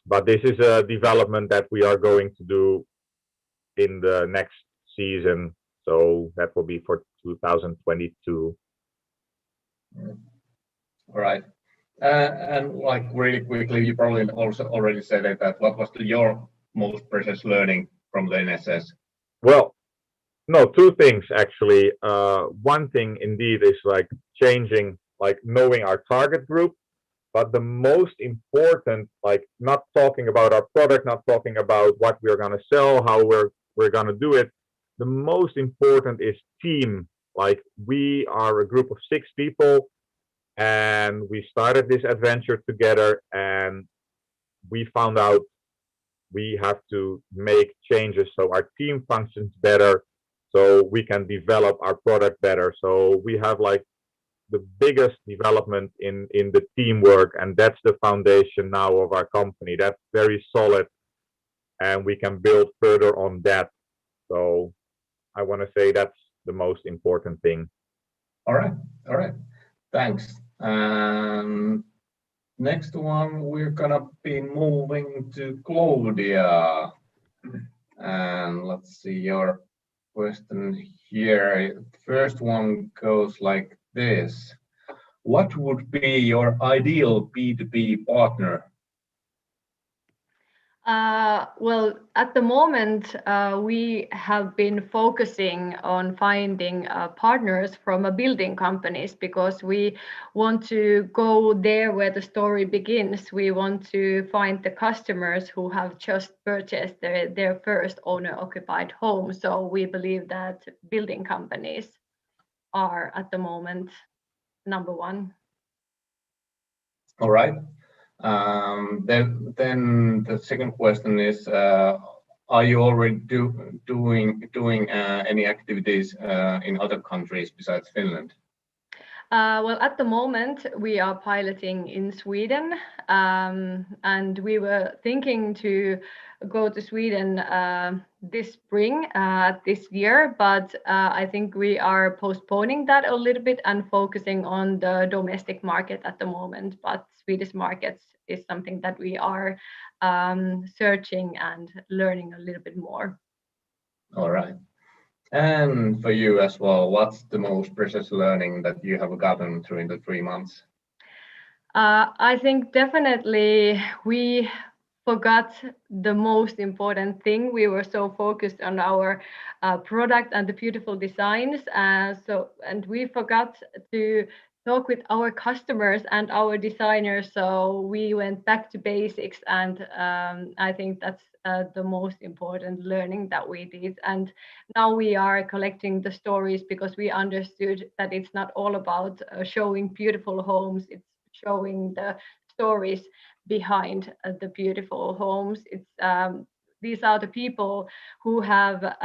But this is a development that we are going to do in the next season, so that will be for 2022. All right. And like really quickly, you probably also already said it, that what was your most precious learning from the NSS? Well, no, two things actually. One thing indeed is like changing, like knowing our target group, but the most important, like not talking about our product, not talking about what we're going to sell, how we're going to do it. The most important is team. Like we are a group of 6 people, and we started this adventure together, and we found out we have to make changes so our team functions better, so we can develop our product better. So we have like the biggest development in the teamwork, and that's the foundation now of our company. That's very solid, and we can build further on that. So I want to say that's the most important thing. All right. Thanks. Next one, we're gonna be moving to Glowdia. And let's see your question here. First one goes like this. What would be your ideal B2B partner? Well, at the moment, we have been focusing on finding partners from building companies, because we want to go there where the story begins. We want to find the customers who have just purchased their first owner-occupied home. So we believe that building companies are at the moment number one. All right. Then the second question is, are you already doing any activities in other countries besides Finland? Well, at the moment, we are piloting in Sweden, and we were thinking to go to Sweden this spring, this year, but I think we are postponing that a little bit and focusing on the domestic market at the moment. But Swedish markets is something that we are searching and learning a little bit more. All right. And for you as well, what's the most precious learning that you have gotten during the 3 months? I think definitely we forgot the most important thing. We were so focused on our product and the beautiful designs, and we forgot to talk with our customers and our designers. So we went back to basics, and I think that's the most important learning that we did. And now we are collecting the stories, because we understood that it's not all about showing beautiful homes. It's showing the stories behind the beautiful homes. It's these are the people who have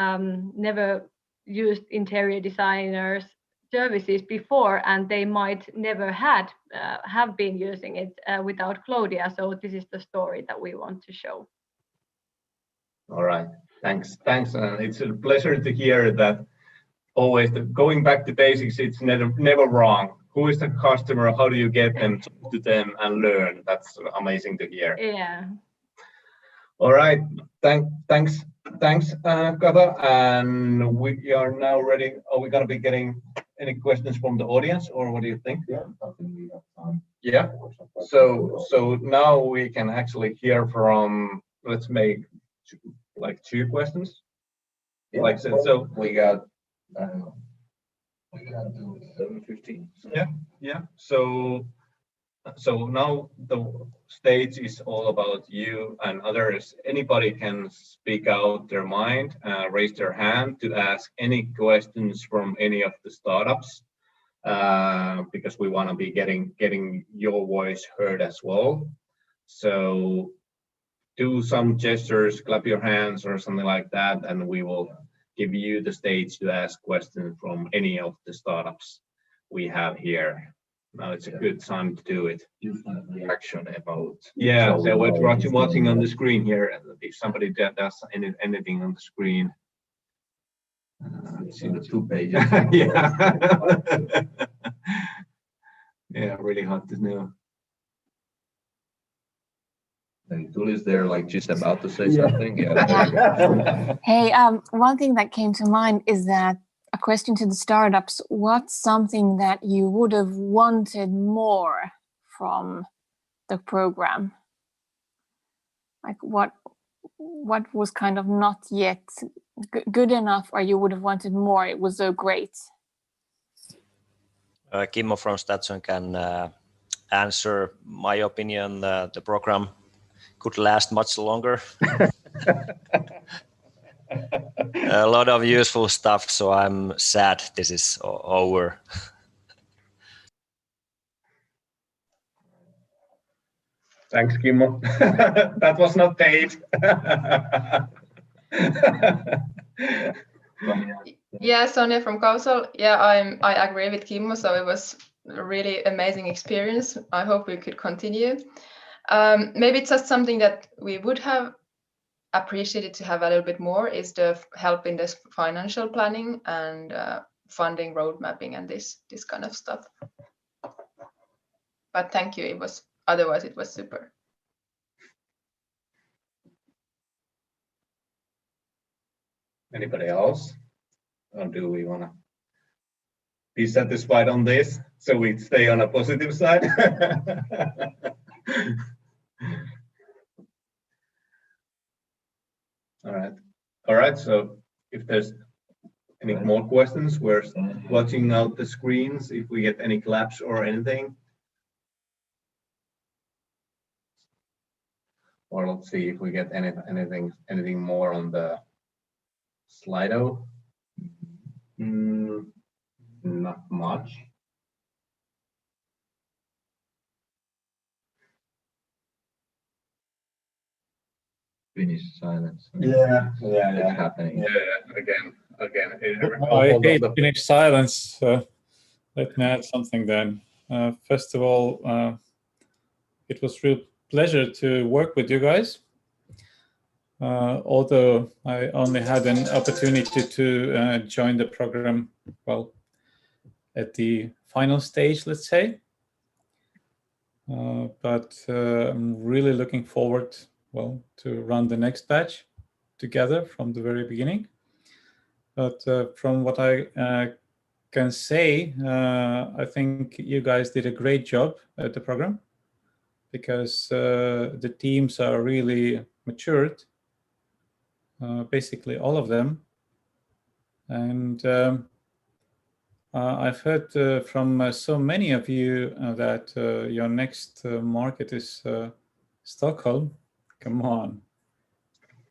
never used interior designers services before, and they might never have been using it without Glowdia. So this is the story that we want to show. All right, thanks. It's a pleasure to hear that. Always going back to basics, it's never wrong. Who is the customer? How do you get them, talk to them, and learn? That's amazing to hear. Yeah. All right, thanks, Kata. And we are now ready. Are we gonna be getting any questions from the audience, or what do you think? Yeah, I think we have time. Yeah. So now we can actually hear from. Let's make like 2 questions. Yeah. Like so we got. We got 7:15. Yeah. So now the stage is all about you and others. Anybody can speak out their mind, raise their hand to ask any questions from any of the startups, because we want to be getting your voice heard as well. So do some gestures, clap your hands or something like that, and we will give you the stage to ask questions from any of the startups we have here. Now it's a good time to do it. Reaction about. Yeah, so we're watching on the screen here. If somebody does anything on the screen. See the 2 pages. Yeah. Yeah, really hard to know. And Tuli's there, like just about to say something. Yeah. Hey, one thing that came to mind is that a question to the startups: what's something that you would have wanted more from the program? Like what was kind of not yet good enough, or you would have wanted more? It was so great. Kimmo from Statzon can answer. My opinion, the program could last much longer. A lot of useful stuff, so I'm sad this is over. Thanks, Kimmo. That was not paid. Yeah, Sonia from Kausal. Yeah, I agree with Kimmo. So it was a really amazing experience. I hope we could continue. Maybe it's just something that we would have appreciated to have a little bit more is the help in this financial planning and funding, road mapping, and this kind of stuff. But thank you. Otherwise it was super. Anybody else? Or do we want to be satisfied on this so we stay on a positive side? All right. So if there's any more questions, we're watching out the screens. If we get any claps or anything, or let's see if we get anything more on the Slido. Not much. Finnish silence. Yeah. It's happening. Yeah, again. I hate Finnish silence. Let me add something then. First of all, it was a real pleasure to work with you guys. Although I only had an opportunity to join the program, well, at the final stage, let's say. But I'm really looking forward, well, to run the next batch together from the very beginning. But from what I can say, I think you guys did a great job at the program because the teams are really matured, basically all of them. And I've heard from so many of you that your next market is Stockholm. Come on,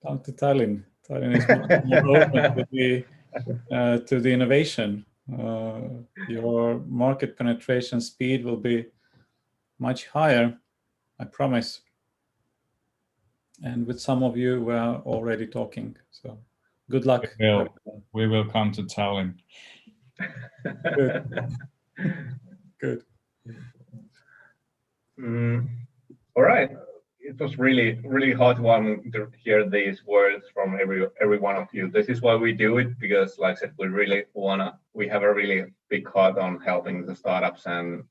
come to Tallinn. Tallinn is more open to the innovation. Your market penetration speed will be much higher, I promise. And with some of you, we are already talking. So good luck. We will come to Tallinn. Good. All right. It was really hard one to hear these words from every one of you. This is why we do it, because like I said, we have a really big heart on helping the startups, and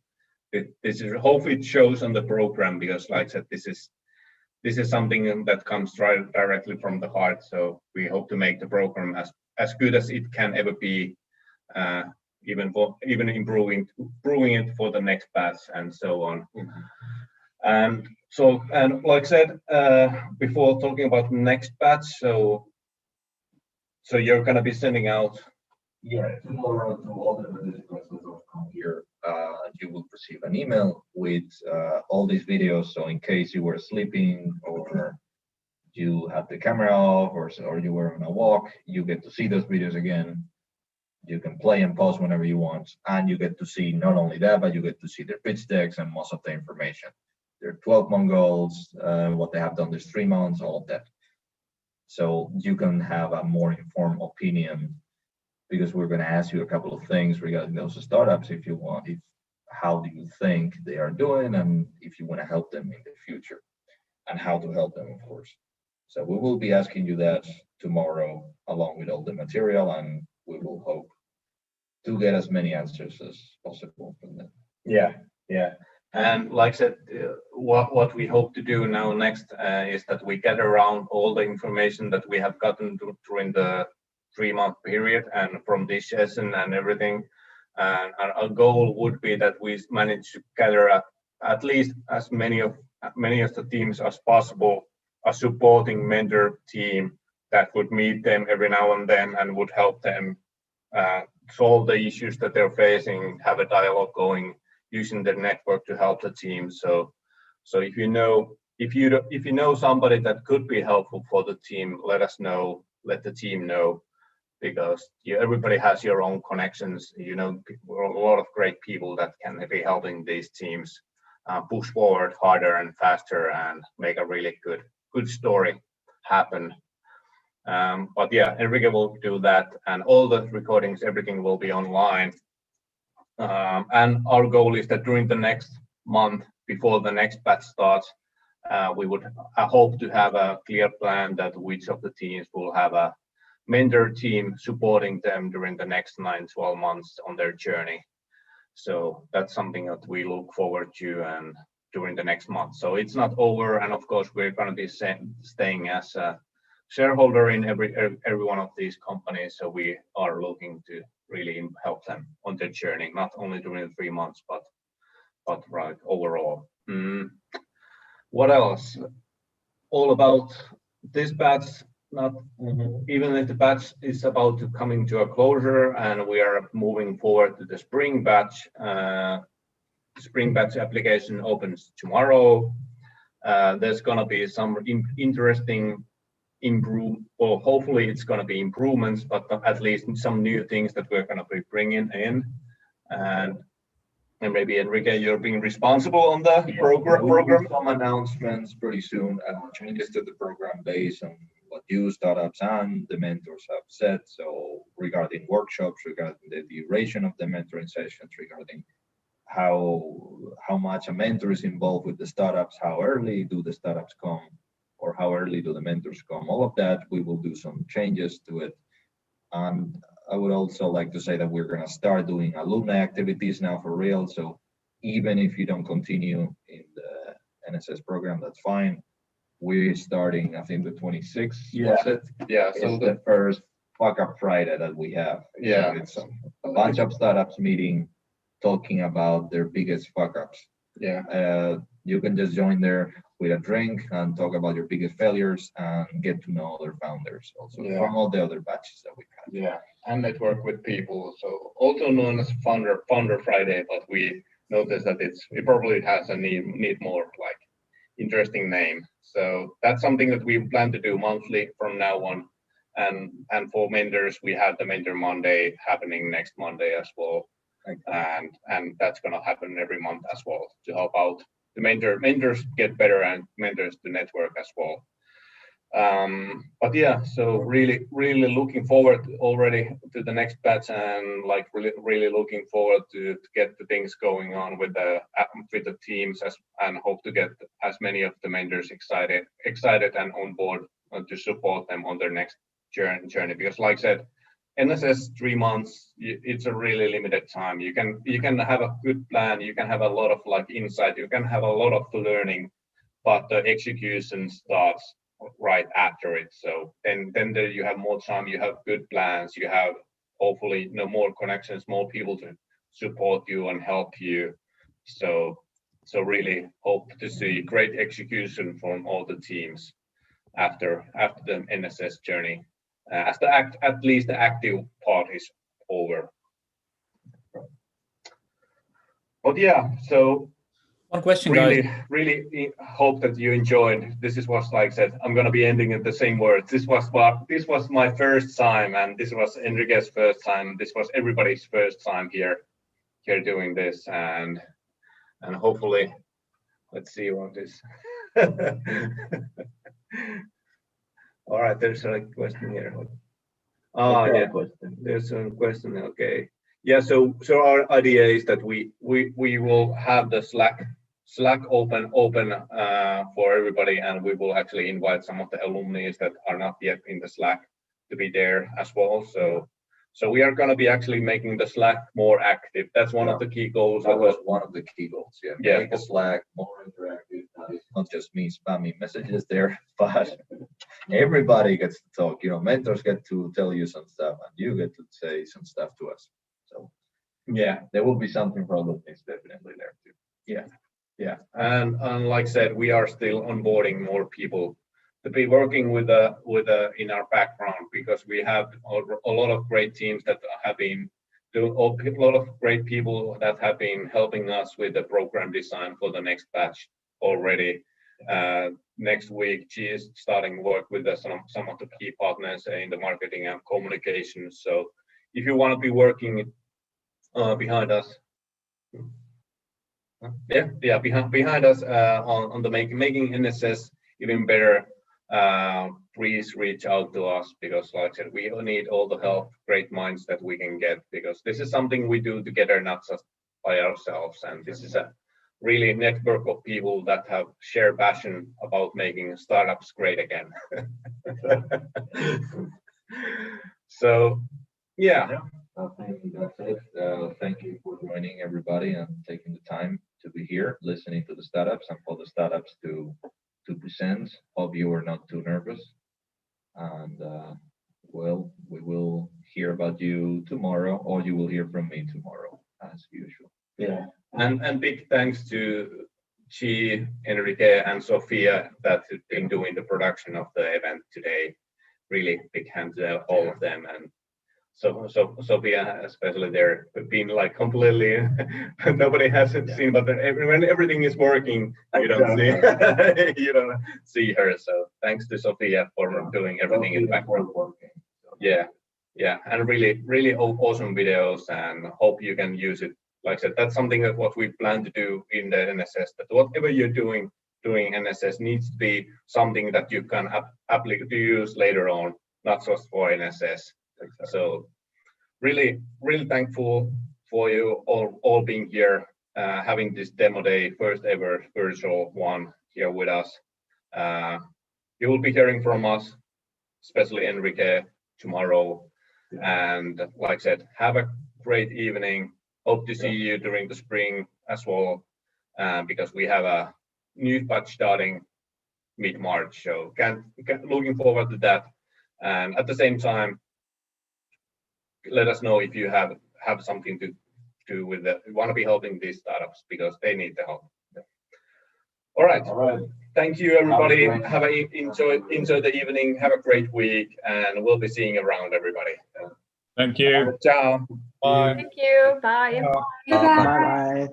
this is hopefully it shows on the program, because like I said, this is something that comes directly from the heart. So we hope to make the program as good as it can ever be, even improving it for the next batch and so on. And like I said before, talking about next batch, so you're gonna be sending out. Yeah, tomorrow to all the participants who come here, you will receive an email with all these videos. So in case you were sleeping or you had the camera off or you were on a walk, you get to see those videos again. You can play and pause whenever you want, and you get to see not only that, but you get to see their pitch decks and most of the information. Their 12-month goals, what they have done this 3 months, all of that. So you can have a more informed opinion, because we're going to ask you a couple of things regarding those startups if you want, how do you think they are doing, and if you want to help them in the future, and how to help them, of course. So we will be asking you that tomorrow along with all the material, and we will hope to get as many answers as possible from them. Yeah. And like I said, what we hope to do now next is that we gather around all the information that we have gotten during the 3-month period and from this session and everything. And our goal would be that we manage to gather at least as many of the teams as possible, a supporting mentor team that would meet them every now and then and would help them solve the issues that they're facing, have a dialogue going, using their network to help the team. So if you know somebody that could be helpful for the team, let us know, let the team know, because everybody has your own connections. You know, a lot of great people that can be helping these teams push forward harder and faster and make a really good story happen. But yeah, Enrique will do that, and all the recordings, everything will be online. And our goal is that during the next month, before the next batch starts, we would hope to have a clear plan that which of the teams will have a mentor team supporting them during the next 9-12 months on their journey. So that's something that we look forward to and during the next month. So it's not over, and of course we're going to be staying as a shareholder in every one of these companies. So we are looking to really help them on their journey, not only during the 3 months, but right overall. What else? All about this batch. Even if the batch is about to coming to a closure and we are moving forward to the spring batch. Spring batch application opens tomorrow. There's going to be some interesting hopefully it's going to be improvements, but at least some new things that we're going to be bringing in. And maybe Enrique, you're being responsible on the program. Some announcements pretty soon, changes to the program based on what you startups and the mentors have said. So regarding workshops, regarding the duration of the mentoring sessions, regarding how much a mentor is involved with the startups, how early do the startups come, or how early do the mentors come, all of that, we will do some changes to it. And I would also like to say that we're going to start doing alumni activities now for real. So even if you don't continue in the NSS program, that's fine. We're starting, I think, the 26th. Yeah. Yeah. So the first Fuck Up Friday that we have. Yeah. So it's a bunch of startups meeting, talking about their biggest fuck ups. Yeah. You can just join there with a drink and talk about your biggest failures and get to know other founders also from all the other batches that we've had. Yeah, and network with people. So also known as Founder Friday, but we noticed that it probably has a need more like interesting name. So that's something that we plan to do monthly from now on. And for mentors, we have the Mentor Monday happening next Monday as well. And that's going to happen every month as well to help out the mentors get better and mentors to network as well. But yeah, so really looking forward already to the next batch, and like really looking forward to get the things going on with the teams and hope to get as many of the mentors excited and on board to support them on their next journey. Because like I said, NSS 3 months, it's a really limited time. You can have a good plan, you can have a lot of like insight, you can have a lot of learning, but the execution starts right after it. So then there you have more time, you have good plans, you have hopefully more connections, more people to support you and help you. So really hope to see great execution from all the teams after the NSS journey, as at least the active part is over. But yeah, so one question, really, guys. Really hope that you enjoyed. This is what, like I said, I'm gonna be ending in the same words. This was my first time, and this was Enrique's first time. This was everybody's first time here doing this, and hopefully, let's see what this. All right, there's a question here. Oh yeah, there's a question. Okay, yeah. So our idea is that we will have the Slack open for everybody, and we will actually invite some of the alumni that are not yet in the Slack to be there as well. So we are going to be actually making the Slack more active. That's one of the key goals. That was one of the key goals. Yeah. Make the Slack more interactive. It's not just me spamming messages there, but everybody gets to talk. Mentors get to tell you some stuff, and you get to say some stuff to us. So yeah, there will be something for all things definitely there too. Yeah, and like I said, we are still onboarding more people to be working with in our background, because we have a lot of great teams that have been doing a lot of great people that have been helping us with the program design for the next batch already. Next week, she is starting work with some of the key partners in the marketing and communications. So if you want to be working behind us. Behind us on the making NSS even better, please reach out to us, because like I said, we need all the help, great minds that we can get, because this is something we do together, not just by ourselves. And this is a really network of people that have shared passion about making startups great again. So yeah. I think that's it. Thank you for joining, everybody, and taking the time to be here, listening to the startups, and for the startups to present. Hope you are not too nervous. And well, we will hear about you tomorrow, or you will hear from me tomorrow, as usual. Yeah, and big thanks to Chi, Enrique, and Sophia that have been doing the production of the event today. Really big hand to all of them. And so Sophia, especially, there been like completely nobody has it seen, but when everything is working, you don't see her. So thanks to Sophia for doing everything in the background. Yeah, and really awesome videos, and hope you can use it. Like I said, that's something that what we plan to do in the NSS. That whatever you're doing NSS needs to be something that you can to use later on, not just for NSS. Exactly. So really thankful for you all being here, having this demo day, first ever virtual one here with us. You will be hearing from us, especially Enrique, tomorrow. And like I said, have a great evening. Hope to see you during the spring as well, because we have a new batch starting mid-March. So looking forward to that. And at the same time, let us know if you have something to do with that. We want to be helping these startups because they need the help. All right. Thank you, everybody. Enjoy the evening. Have a great week, and we'll be seeing you around, everybody. Thank you. Ciao. Bye. Thank you. Bye. Bye. Bye.